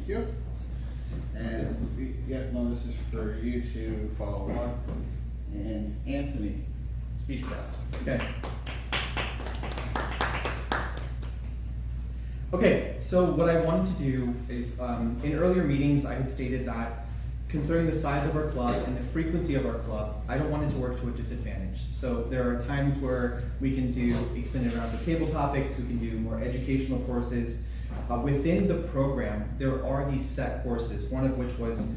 Thank you. And, this is for you to follow up. And Anthony. Speechcraft. Okay. Okay, so what I wanted to do is, in earlier meetings, I had stated that considering the size of our club and the frequency of our club, I don't want it to work to a disadvantage. So there are times where we can do extended rounds of table topics, we can do more educational courses. Within the program, there are these set courses, one of which was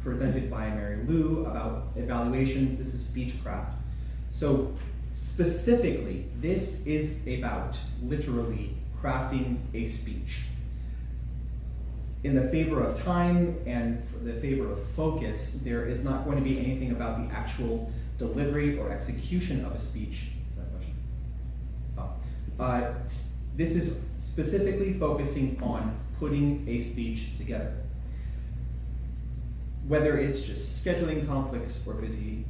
presented by Mary Lou about evaluations. This is Speechcraft. So specifically, this is about literally crafting a speech. In the favor of time and for the favor of focus, there is not going to be anything about the actual delivery or execution of a speech. Is that a question? This is specifically focusing on putting a speech together. Whether it's just scheduling conflicts or busy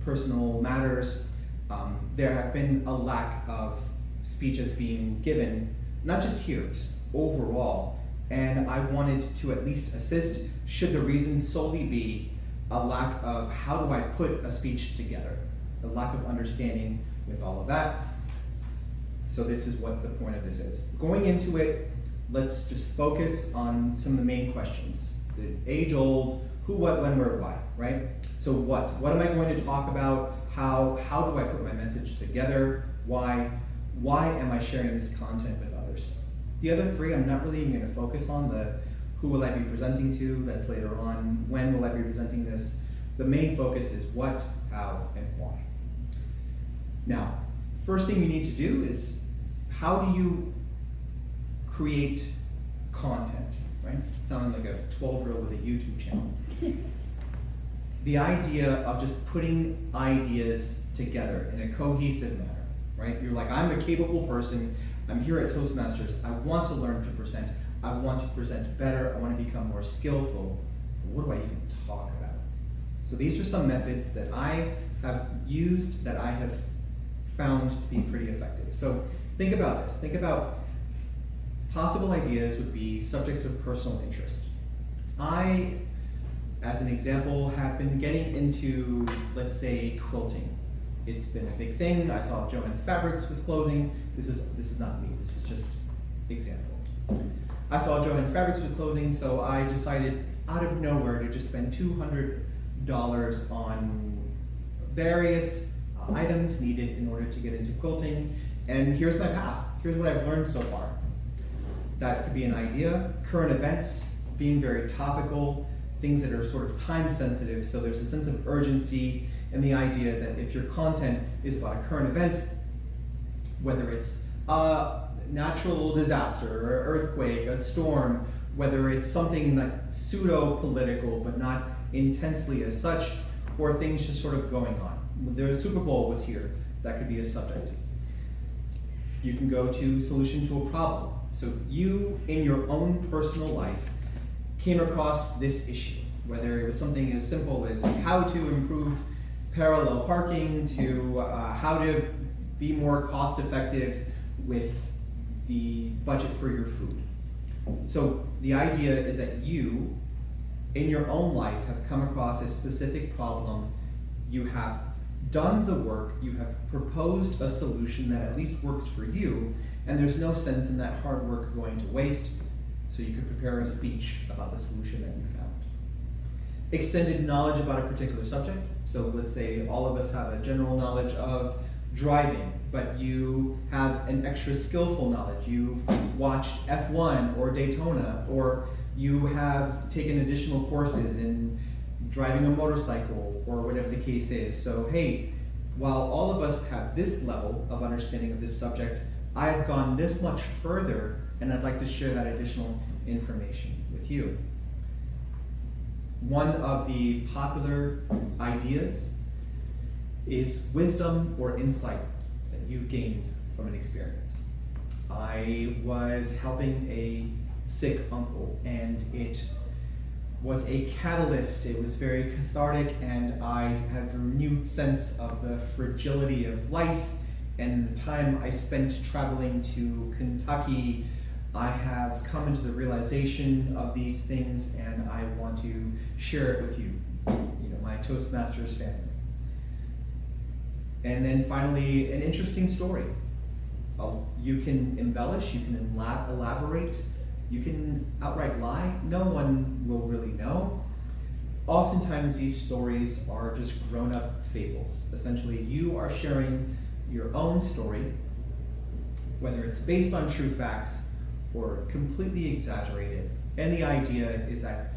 personal matters, there have been a lack of speeches being given, not just here, just overall. And I wanted to at least assist, should the reason solely be a lack of how do I put a speech together, a lack of understanding with all of that. So this is what the point of this is. Going into it, let's just focus on some of the main questions. The age-old, who, what, when, where, why, right? So what? What am I going to talk about? How do I put my message together? Why am I sharing this content with others? The other three, I'm not really even going to focus on. The who will I be presenting to, that's later on. When will I be presenting this? The main focus is what, how, and why. Now, first thing you need to do is, how do you create content, right? Sounding like a 12-year-old with a YouTube channel. The idea of just putting ideas together in a cohesive manner, right? You're like, I'm a capable person, I'm here at Toastmasters, I want to learn to present, I want to present better, I want to become more skillful. What do I even talk about? So these are some methods that I have used, that I have found to be pretty effective. So think about this. Think about possible ideas would be subjects of personal interest. I, as an example, have been getting into, let's say, quilting. It's been a big thing. I saw Joann's Fabrics was closing. This is not me. This is just example. I saw Joann's Fabrics was closing, so I decided out of nowhere to just spend $200 on various items needed in order to get into quilting. And here's my path. Here's what I've learned so far. That could be an idea. Current events, being very topical, things that are sort of time sensitive, so there's a sense of urgency, and the idea that if your content is about a current event, whether it's a natural disaster, or earthquake, a storm, whether it's something like pseudo-political but not intensely as such, or things just sort of going on. The Super Bowl was here, that could be a subject. You can go to solution to a problem. So you, in your own personal life, came across this issue, whether it was something as simple as how to improve parallel parking to how to be more cost effective with the budget for your food. So the idea is that you, in your own life, have come across a specific problem, you have done the work, you have proposed a solution that at least works for you, and there's no sense in that hard work going to waste, so you could prepare a speech about the solution that you found. Extended knowledge about a particular subject. So let's say all of us have a general knowledge of driving, but you have an extra skillful knowledge. You've watched F1 or Daytona, or you have taken additional courses in driving a motorcycle, or whatever the case is. So hey, while all of us have this level of understanding of this subject, I have gone this much further, and I'd like to share that additional information with you. One of the popular ideas is wisdom or insight that you've gained from an experience. I was helping a sick uncle, and it was a catalyst. It was very cathartic, and I have a renewed sense of the fragility of life, and the time I spent traveling to Kentucky I have come into the realization of these things, and I want to share it with you, my Toastmasters family. And then finally, an interesting story. You can embellish, you can elaborate, you can outright lie. No one will really know. Oftentimes these stories are just grown-up fables. Essentially, you are sharing your own story, whether it's based on true facts or completely exaggerated. And the idea is that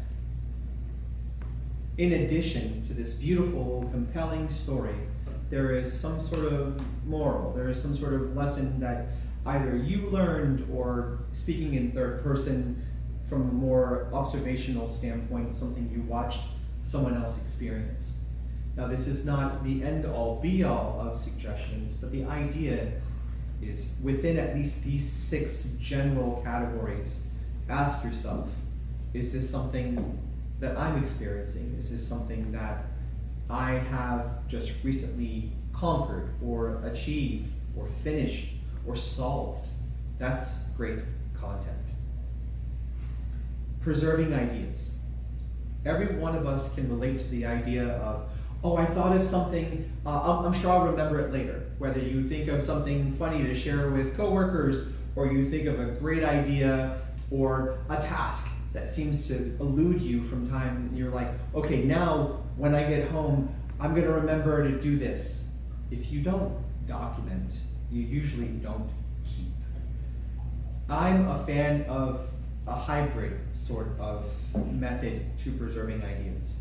in addition to this beautiful, compelling story, there is some sort of moral, there is some sort of lesson that either you learned, or speaking in third person from a more observational standpoint, something you watched someone else experience. Now, this is not the end-all be-all of suggestions, but the idea is within at least these 6 general categories, ask yourself, is this something that I'm experiencing? Is this something that I have just recently conquered or achieved or finished or solved? That's great content. Preserving ideas. Every one of us can relate to the idea of, oh, I thought of something, I'm sure I'll remember it later. Whether you think of something funny to share with coworkers, or you think of a great idea or a task that seems to elude you from time, and you're like, okay, now when I get home, I'm gonna remember to do this. If you don't document, you usually don't keep. I'm a fan of a hybrid sort of method to preserving ideas.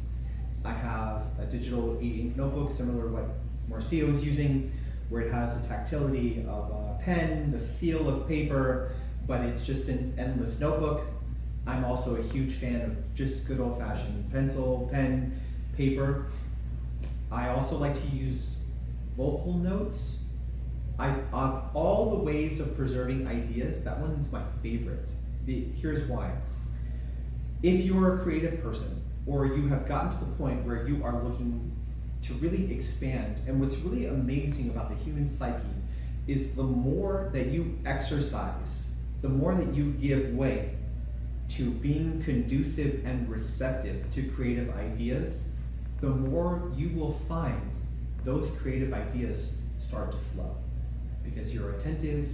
I have a digital e-ink notebook similar to what Marcio is using, where it has the tactility of a pen, the feel of paper, but it's just an endless notebook. I'm also a huge fan of just good old-fashioned pencil, pen, paper. I also like to use vocal notes. Of all the ways of preserving ideas, that one's my favorite. Here's why. If you're a creative person, or you have gotten to the point where you are looking to really expand, and what's really amazing about the human psyche is the more that you exercise, the more that you give way to being conducive and receptive to creative ideas, the more you will find those creative ideas start to flow, because you're attentive,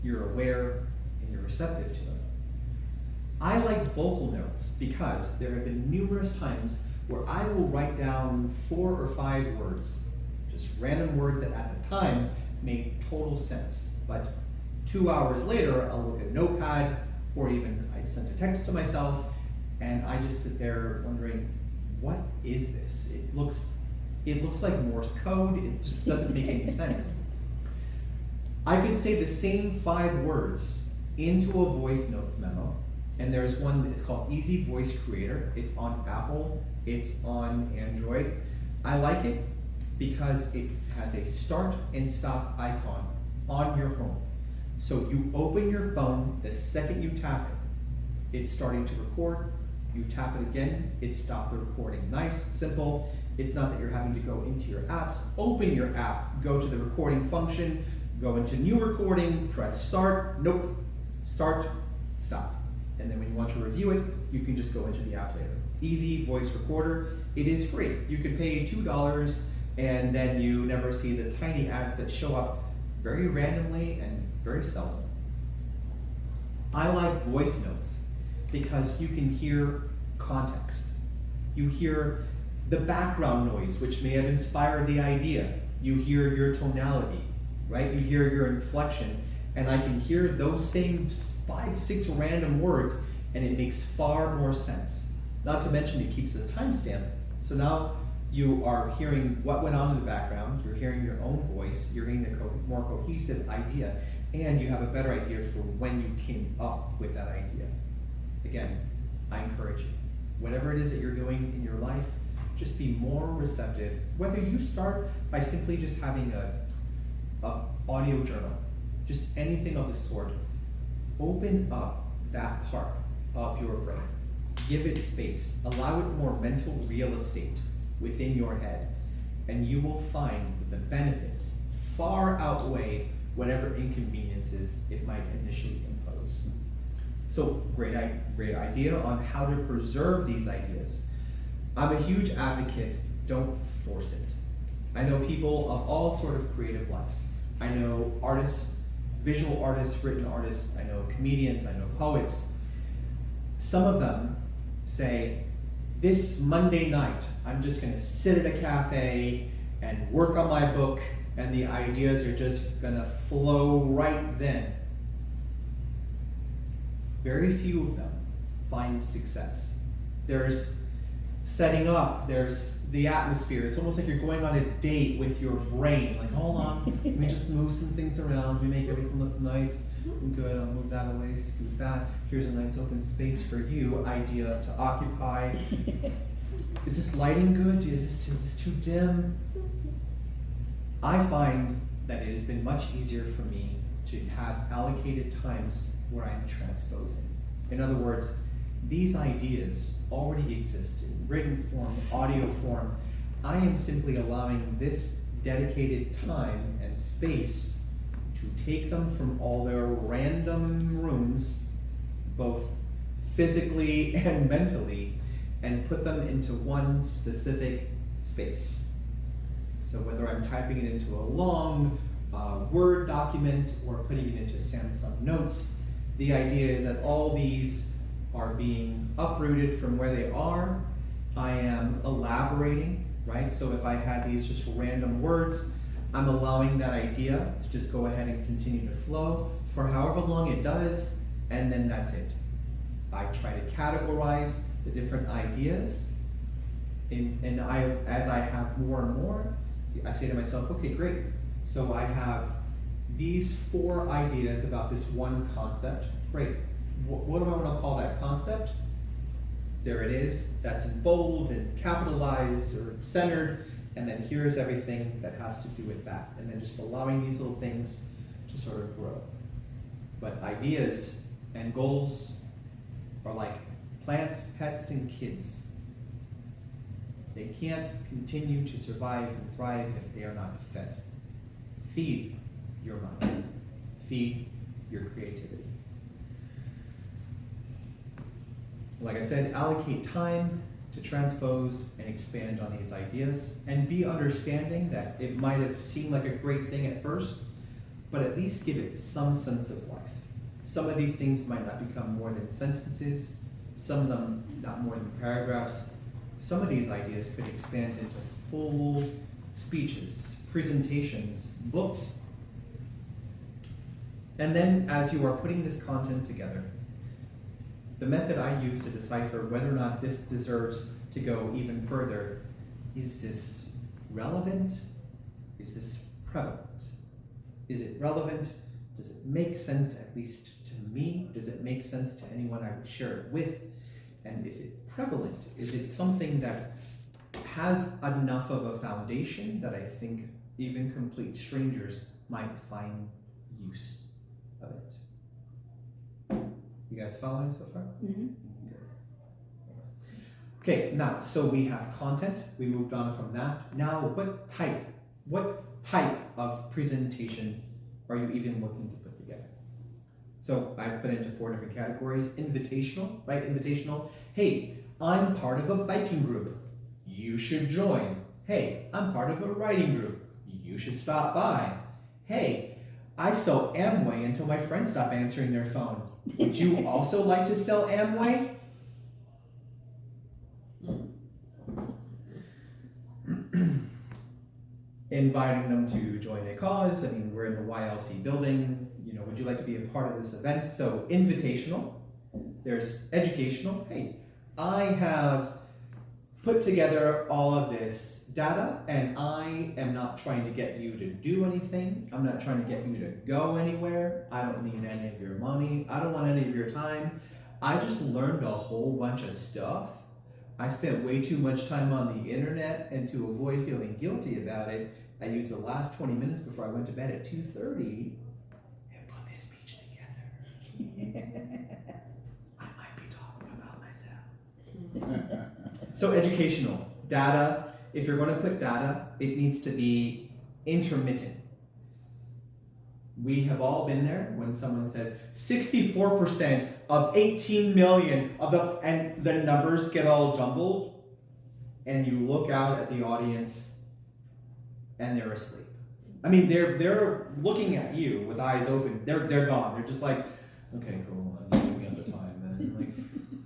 you're aware, and you're receptive to them. I like vocal notes because there have been numerous times where I will write down 4 or 5 words, just random words that at the time made total sense. But 2 hours later, I'll look at a notepad, or even I sent a text to myself, and I just sit there wondering, what is this? It looks like Morse code. It just doesn't make any sense. I could say the same 5 words into a voice notes memo, and there's one that's called Easy Voice Creator. It's on Apple, it's on Android. I like it because it has a start and stop icon on your home. So you open your phone, the second you tap it, it's starting to record. You tap it again, it stopped the recording. Nice, simple. It's not that you're having to go into your apps. Open your app, go to the recording function, go into new recording, press start, nope, start, stop. And then when you want to review it, you can just go into the app later. Easy Voice Recorder, it is free. You could pay $2 and then you never see the tiny ads that show up very randomly and very seldom. I like voice notes because you can hear context. You hear the background noise, which may have inspired the idea. You hear your tonality, right? You hear your inflection, and I can hear those same 5, 6 random words, and it makes far more sense. Not to mention it keeps a timestamp. So now you are hearing what went on in the background, you're hearing your own voice, you're hearing the more cohesive idea, and you have a better idea for when you came up with that idea. Again, I encourage you, whatever it is that you're doing in your life, just be more receptive. Whether you start by simply just having a audio journal, just anything of the sort, open up that part of your brain. Give it space. Allow it more mental real estate within your head, and you will find that the benefits far outweigh whatever inconveniences it might initially impose. So great idea on how to preserve these ideas. I'm a huge advocate, don't force it. I know people of all sort of creative lives. I know artists, visual artists, written artists, I know comedians, I know poets. Some of them say, this Monday night, I'm just gonna sit at a cafe and work on my book, and the ideas are just gonna flow right then. Very few of them find success. There's setting up, there's the atmosphere. It's almost like you're going on a date with your brain. Like, hold on, let me just move some things around, let me make everything look nice and good. I'll move that away, scoot that. Here's a nice open space for you, idea to occupy. Is this lighting good? Is this too dim? I find that it has been much easier for me to have allocated times where I'm transposing. In other words, these ideas already exist in written form, audio form. I am simply allowing this dedicated time and space to take them from all their random rooms, both physically and mentally, and put them into one specific space. So whether I'm typing it into a long Word document or putting it into Samsung Notes, the idea is that all these are being uprooted from where they are. I am elaborating, right? So if I had these just random words, I'm allowing that idea to just go ahead and continue to flow for however long it does, and then that's it. I try to categorize the different ideas, and as I have more and more, I say to myself, okay, great. So I have these 4 ideas about this one concept. Great. What do I want to call that concept? There it is. That's in bold and capitalized or centered. And then here's everything that has to do with that. And then just allowing these little things to sort of grow. But ideas and goals are like plants, pets, and kids. They can't continue to survive and thrive if they are not fed. Feed your mind. Feed your creativity. Like I said, allocate time to transpose and expand on these ideas, and be understanding that it might have seemed like a great thing at first, but at least give it some sense of life. Some of these things might not become more than sentences, some of them not more than paragraphs. Some of these ideas could expand into full speeches, presentations, books. And then as you are putting this content together, the method I use to decipher whether or not this deserves to go even further, is this relevant? Is this prevalent? Is it relevant? Does it make sense, at least to me? Does it make sense to anyone I would share it with? And is it prevalent? Is it something that has enough of a foundation that I think even complete strangers might find use of it? You guys following so far? Mm-hmm. Okay, now, so we have content, we moved on from that. Now, what type of presentation are you even looking to put together? So I've put into 4 different categories. Invitational, right? Invitational. Hey, I'm part of a biking group. You should join. Hey, I'm part of a writing group. You should stop by. Hey, I sell Amway until my friends stop answering their phone. Would you also like to sell Amway? Inviting them to join a cause. I mean, we're in the YLC building. You know, would you like to be a part of this event? So invitational. There's educational. Hey, I have put together all of this data, and I am not trying to get you to do anything. I'm not trying to get you to go anywhere. I don't need any of your money. I don't want any of your time. I just learned a whole bunch of stuff. I spent way too much time on the internet, and to avoid feeling guilty about it, I used the last 20 minutes before I went to bed at 2:30 and put this speech together. I might be talking about myself. So educational, data. If you're going to put data, it needs to be intermittent. We have all been there when someone says 64% of 18 million of the, and the numbers get all jumbled, and you look out at the audience and they're asleep. I mean, they're looking at you with eyes open. They're gone. They're just like, okay, cool. I'm just looking at the time, man. Like,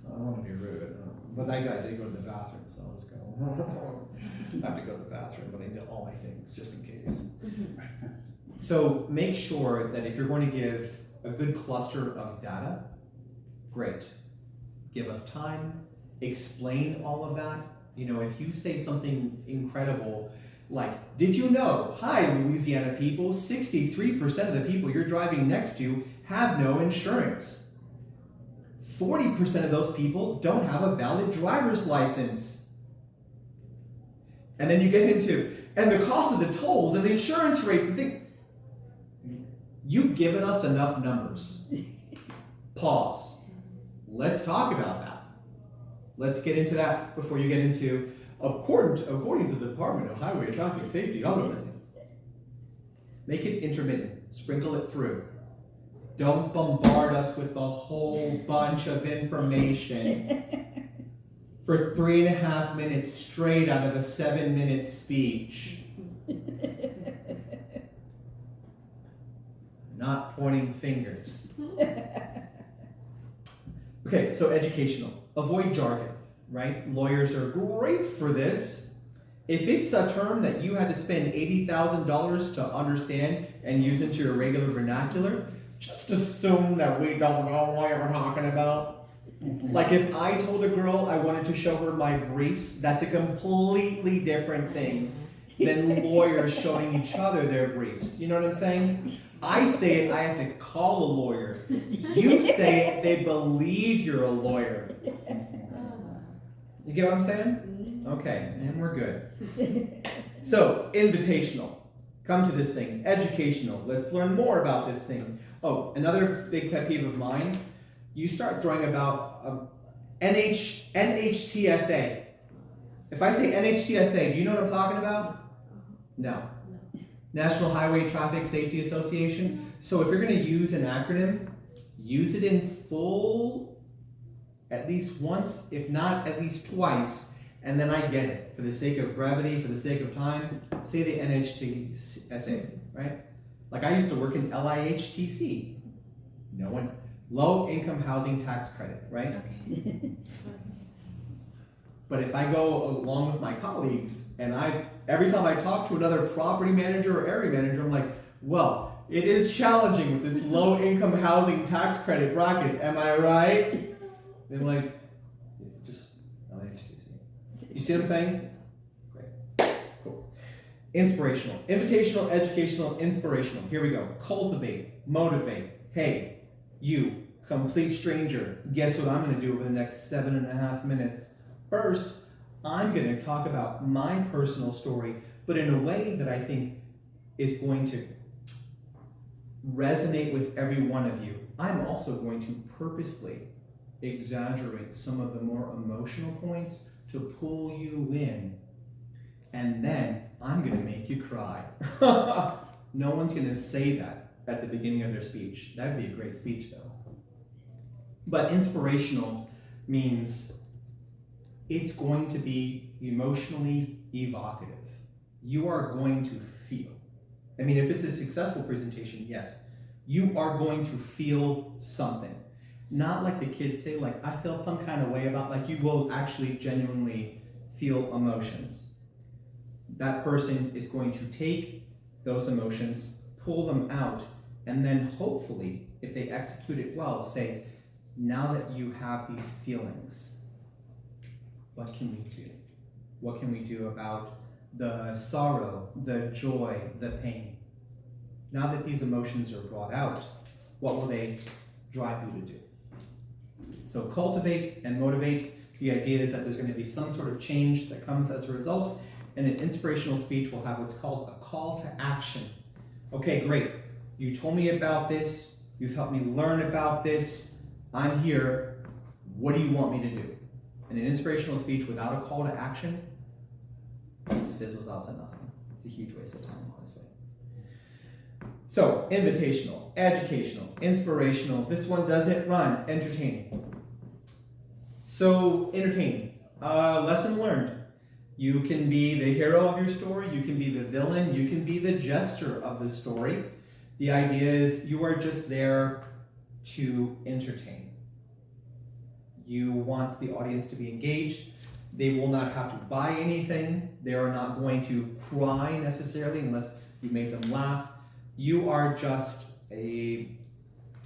I don't want to be rude, but that guy did go to the bathroom, so I'll just go. I have to go to the bathroom, but I need all my things just in case. So make sure that if you're going to give a good cluster of data, great. Give us time, explain all of that. You know, if you say something incredible, like, did you know, hi Louisiana people, 63% of the people you're driving next to have no insurance. 40% of those people don't have a valid driver's license. And then you get into, and the cost of the tolls and the insurance rates and things. You've given us enough numbers. Pause. Let's talk about that. Let's get into that before you get into, according to the Department of Highway Traffic Safety, make it intermittent. Sprinkle it through. Don't bombard us with a whole bunch of information for 3.5 minutes straight out of a 7-minute speech. Not pointing fingers. Okay, so educational. Avoid jargon, right? Lawyers are great for this. If it's a term that you had to spend $80,000 to understand and use into your regular vernacular, just assume that we don't know what you're talking about. Like if I told a girl I wanted to show her my briefs, that's a completely different thing than lawyers showing each other their briefs. You know what I'm saying? I say it, I have to call a lawyer. You say it, they believe you're a lawyer. You get what I'm saying? Okay, and we're good. So, invitational. Come to this thing. Educational. Let's learn more about this thing. Oh, another big pet peeve of mine. You start throwing about NHTSA. If I say NHTSA, do you know what I'm talking about? No. National Highway Traffic Safety Association. So if you're going to use an acronym, use it in full at least once, if not at least twice, and then I get it. For the sake of brevity, for the sake of time, say the NHTSA, right? Like I used to work in LIHTC. No one, low income housing tax credit, right? Okay. But if I go along with my colleagues and every time I talk to another property manager or area manager, I'm like, well, it is challenging with this low income housing tax credit brackets, am I right? They're like, just LHTC. You see what I'm saying? Great, cool. Inspirational, invitational, educational, inspirational. Here we go. Cultivate, motivate. Hey, you, complete stranger, guess what I'm gonna do over the next 7.5 minutes? First, I'm going to talk about my personal story, but in a way that I think is going to resonate with every one of you. I'm also going to purposely exaggerate some of the more emotional points to pull you in. And then I'm going to make you cry. No one's going to say that at the beginning of their speech. That'd be a great speech, though. But inspirational means it's going to be emotionally evocative. You are going to feel. I mean, if it's a successful presentation, yes, you are going to feel something. Not like the kids say, like, I feel some kind of way about, like you will actually genuinely feel emotions. That person is going to take those emotions, pull them out, and then hopefully, if they execute it well, say, now that you have these feelings, what can we do? What can we do about the sorrow, the joy, the pain? Now that these emotions are brought out, what will they drive you to do? So cultivate and motivate. The idea is that there's going to be some sort of change that comes as a result, and an inspirational speech will have what's called a call to action. Okay, great. You told me about this. You've helped me learn about this. I'm here. What do you want me to do? And an inspirational speech without a call to action just fizzles out to nothing. It's a huge waste of time, honestly. So, invitational, educational, inspirational. This one doesn't run. Entertaining. So, entertaining. Lesson learned. You can be the hero of your story, you can be the villain, you can be the jester of the story. The idea is you are just there to entertain. You want the audience to be engaged. They will not have to buy anything. They are not going to cry necessarily unless you make them laugh. You are just a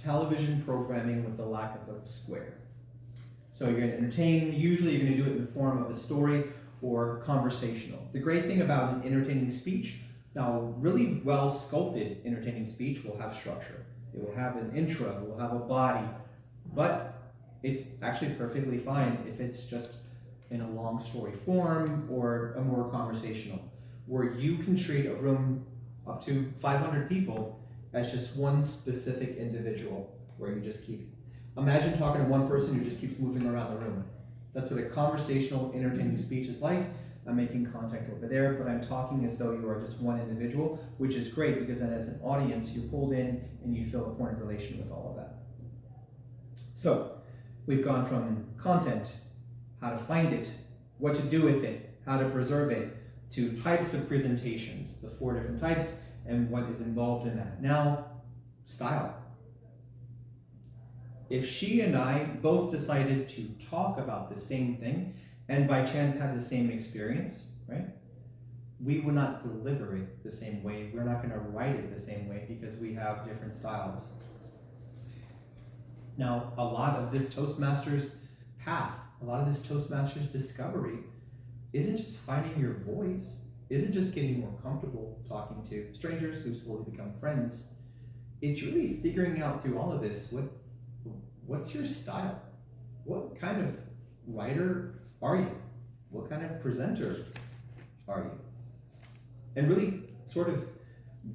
television programming with the lack of a square. So you're going to entertain. Usually you're going to do it in the form of a story or conversational. The great thing about an entertaining speech, now really well sculpted entertaining speech will have structure. It will have an intro, it will have a body, but it's actually perfectly fine if it's just in a long story form or a more conversational, where you can treat a room up to 500 people as just one specific individual, where you just keep, imagine talking to one person who just keeps moving around the room. That's what a conversational, entertaining speech is like. I'm making contact over there, but I'm talking as though you are just one individual, which is great because then as an audience, you're pulled in and you feel a point of relation with all of that. So we've gone from content, how to find it, what to do with it, how to preserve it, to types of presentations, the 4 different types, and what is involved in that. Now, style. If she and I both decided to talk about the same thing, and by chance had the same experience, right? We would not deliver it the same way. We're not going to write it the same way because we have different styles. Now, a lot of this Toastmasters path, a lot of this Toastmasters discovery isn't just finding your voice, isn't just getting more comfortable talking to strangers who slowly become friends. It's really figuring out through all of this, what's your style? What kind of writer are you? What kind of presenter are you? And really sort of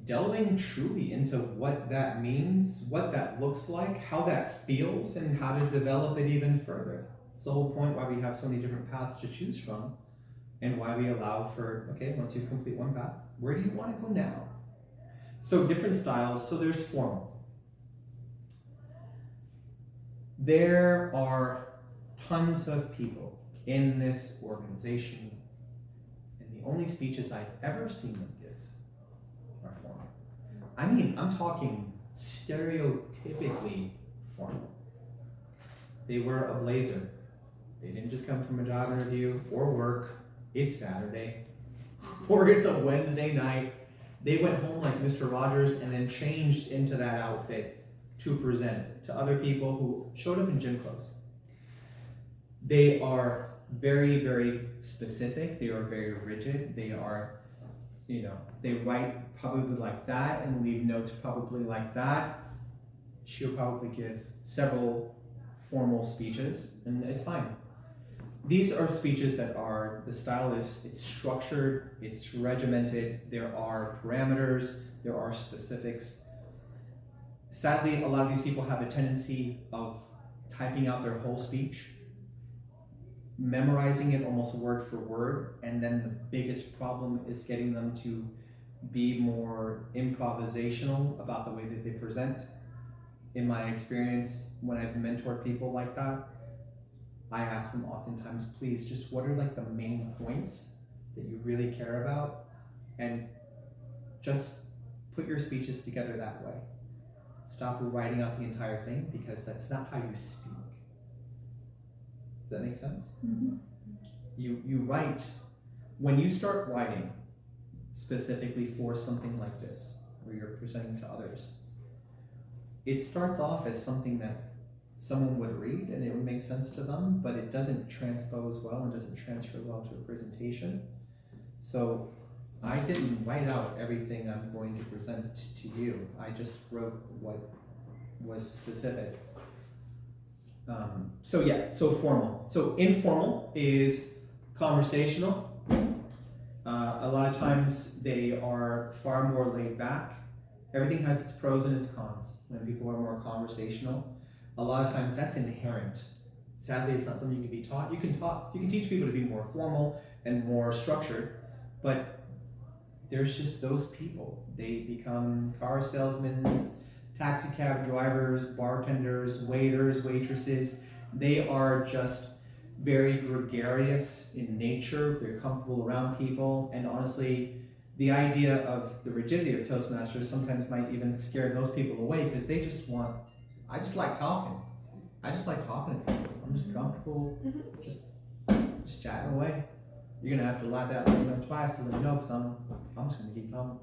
delving truly into what that means, what that looks like, how that feels, and how to develop it even further. It's the whole point why we have so many different paths to choose from, and why we allow for, okay, once you complete one path, where do you want to go now? So different styles. So there's formal. There are tons of people in this organization, and the only speeches I've ever seen them give are formal. I mean, I'm talking stereotypically formal. They wear a blazer. They didn't just come from a job interview or work. It's Saturday, or it's a Wednesday night. They went home like Mr. Rogers and then changed into that outfit to present to other people who showed up in gym clothes. They are very, very specific. They are very rigid. They are, they write probably like that and leave notes probably like that. She'll probably give several formal speeches, and it's fine. These are speeches that are, the style is, it's structured, it's regimented, there are parameters, there are specifics. Sadly, a lot of these people have a tendency of typing out their whole speech, memorizing it almost word for word, and then the biggest problem is getting them to be more improvisational about the way that they present. In my experience, when I've mentored people like that, I ask them oftentimes, please, just what are like the main points that you really care about, and just put your speeches together that way. Stop writing out the entire thing, because that's not how you speak. Does that make sense? Mm-hmm. You write, when you start writing specifically for something like this, where you're presenting to others, it starts off as something that someone would read and it would make sense to them, but it doesn't transpose well and doesn't transfer well to a presentation. So I didn't write out everything I'm going to present to you. I just wrote what was specific. So formal. So informal is conversational. A lot of times they are far more laid back. Everything has its pros and its cons. When people are more conversational, a lot of times that's inherent. Sadly, it's not something you can be taught. You can teach people to be more formal and more structured, but there's just those people. They become car salesmen, taxi cab drivers, bartenders, waiters, waitresses. They are just very gregarious in nature. They're comfortable around people, and honestly, the idea of the rigidity of Toastmasters sometimes might even scare those people away because they just want. I just like talking. I just like talking to people. I'm just comfortable, just chatting away. You're gonna have to laugh that one twice to let me know because I'm just gonna keep talking.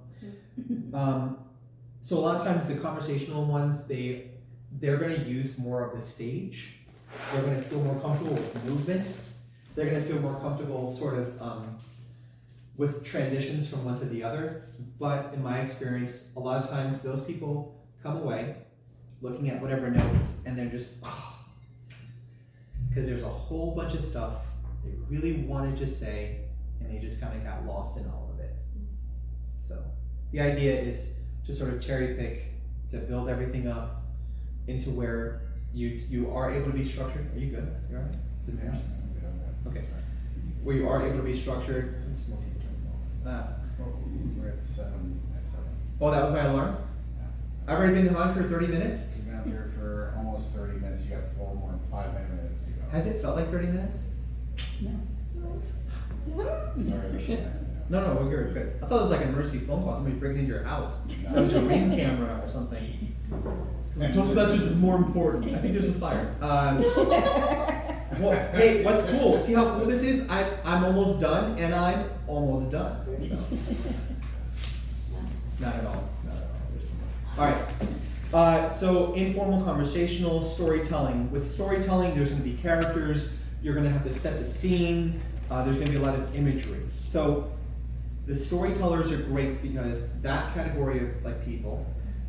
So a lot of times the conversational ones, they're gonna use more of the stage. They're gonna feel more comfortable with movement. They're gonna feel more comfortable sort of with transitions from one to the other. But in my experience, a lot of times those people come away looking at whatever notes and they're just, because there's a whole bunch of stuff they really wanted to say and they just kind of got lost in all of it. So the idea is to sort of cherry pick, to build everything up into where you are able to be structured. Are you good? You all right? Yeah, I'm good. Okay. Where you are able to be structured. Some more people turning off. We're at 7. Oh, that was my alarm? I've already been on for 30 minutes? You've been up here for almost 30 minutes. You got 5 more minutes to go. Has it felt like 30 minutes? No, we're good. I thought it was like an emergency phone call, somebody breaking into your house. That was your ring camera or something. Toastmasters is more important. I think there's a fire. Well, hey, what's cool? See how cool this is? I'm almost done, and I'm almost done. So. Not at all. There's some more. All right. So informal conversational storytelling. With storytelling, there's going to be characters. You're going to have to set the scene. There's going to be a lot of imagery. So the storytellers are great because that category of people,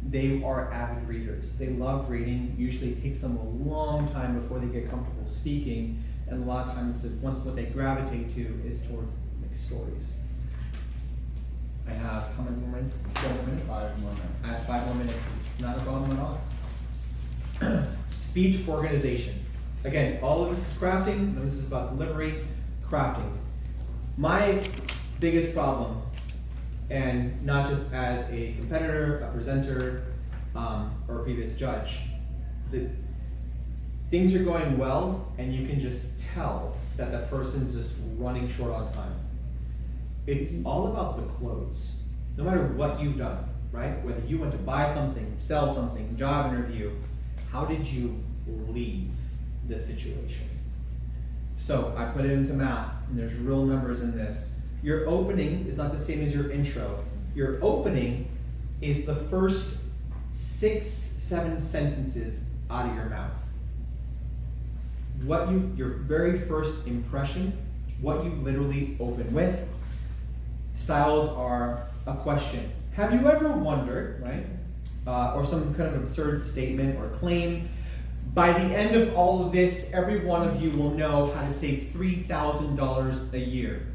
they are avid readers. They love reading. Usually it takes them a long time before they get comfortable speaking, and a lot of times what they gravitate to is towards stories. I have how many more minutes? 4 more minutes? 5 more minutes. I have 5 more minutes. Not a problem at all. Speech organization. Again, all of this is crafting, and this is about delivery, crafting. My biggest problem, and not just as a competitor, a presenter, or a previous judge, that things are going well, and you can just tell that the person's just running short on time. It's all about the close. No matter what you've done, right? Whether you went to buy something, sell something, job interview, how did you leave the situation? So I put it into math, and there's real numbers in this. Your opening is not the same as your intro. Your opening is the first 6-7 sentences out of your mouth. Your very first impression, what you literally open with. Styles are a question. Have you ever wondered, right? Or some kind of absurd statement or claim, by the end of all of this, every one of you will know how to save $3,000 a year.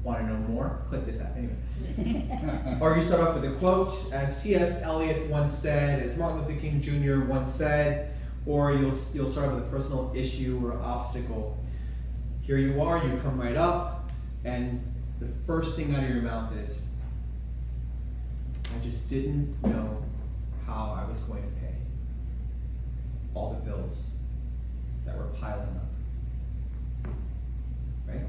Want to know more? Click this app. Anyway. Or you start off with a quote, as T.S. Eliot once said, as Martin Luther King Jr. once said, or you'll start off with a personal issue or obstacle. Here you are, you come right up, and the first thing out of your mouth is, I just didn't know how I was going to pay all the bills that were piling up. Right?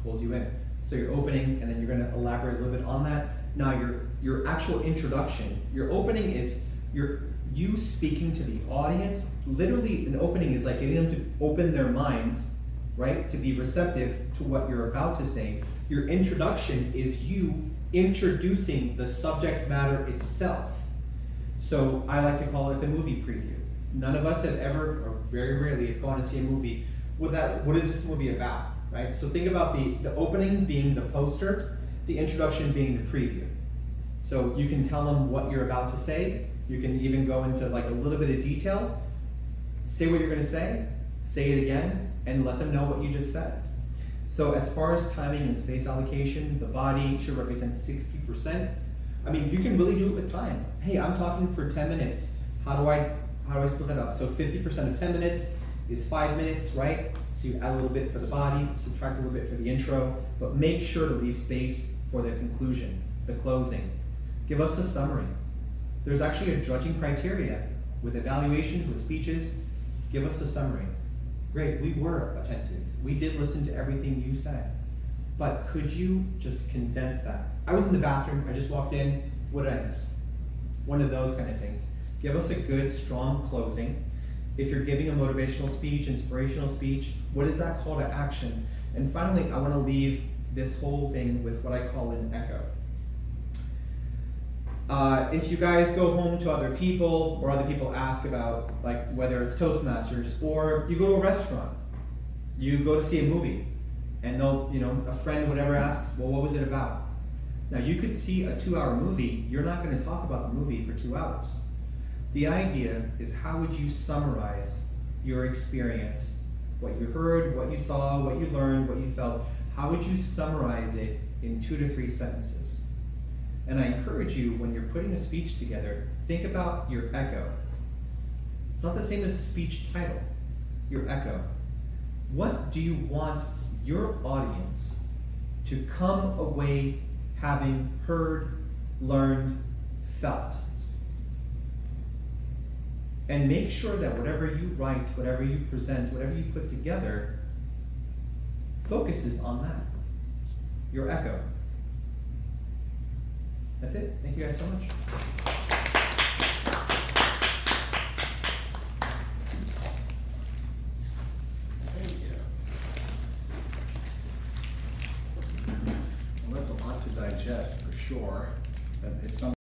Pulls you in. So you're opening, and then you're going to elaborate a little bit on that. Now your actual introduction, your opening is you speaking to the audience. Literally, an opening is like getting them to open their minds, right, to be receptive to what you're about to say. Your introduction is you introducing the subject matter itself. So I like to call it the movie preview. None of us have ever, or very rarely, have gone to see a movie without, what is this movie about, right? So think about the opening being the poster, the introduction being the preview. So you can tell them what you're about to say. You can even go into like a little bit of detail, say what you're going to say it again, and let them know what you just said. So as far as timing and space allocation, the body should represent 60%. I mean, you can really do it with time. Hey, I'm talking for 10 minutes. How do I split that up? So 50% of 10 minutes is 5 minutes, right? So you add a little bit for the body, subtract a little bit for the intro, but make sure to leave space for the conclusion. the closing. Give us a summary. There's actually a judging criteria with evaluations, with speeches. Give us a summary. Great, we were attentive. We did listen to everything you said. But could you just condense that? I was in the bathroom, I just walked in, what did I miss? One of those kind of things. Give us a good, strong closing. If you're giving a motivational speech, inspirational speech, what is that call to action? And finally, I want to leave this whole thing with what I call an echo. If you guys go home to other people, or other people ask about, like, whether it's Toastmasters, or you go to a restaurant, you go to see a movie, and they'll, a friend, whatever, asks, well, what was it about? Now, you could see a 2-hour movie, you're not going to talk about the movie for 2 hours. The idea is, how would you summarize your experience? What you heard, what you saw, what you learned, what you felt, how would you summarize it in 2 to 3 sentences? And I encourage you, when you're putting a speech together, think about your echo. It's not the same as a speech title, your echo. What do you want your audience to come away having heard, learned, felt? And make sure that whatever you write, whatever you present, whatever you put together, focuses on that, your echo. That's it. Thank you guys so much. Thank you. Well, that's a lot to digest, for sure. But it's something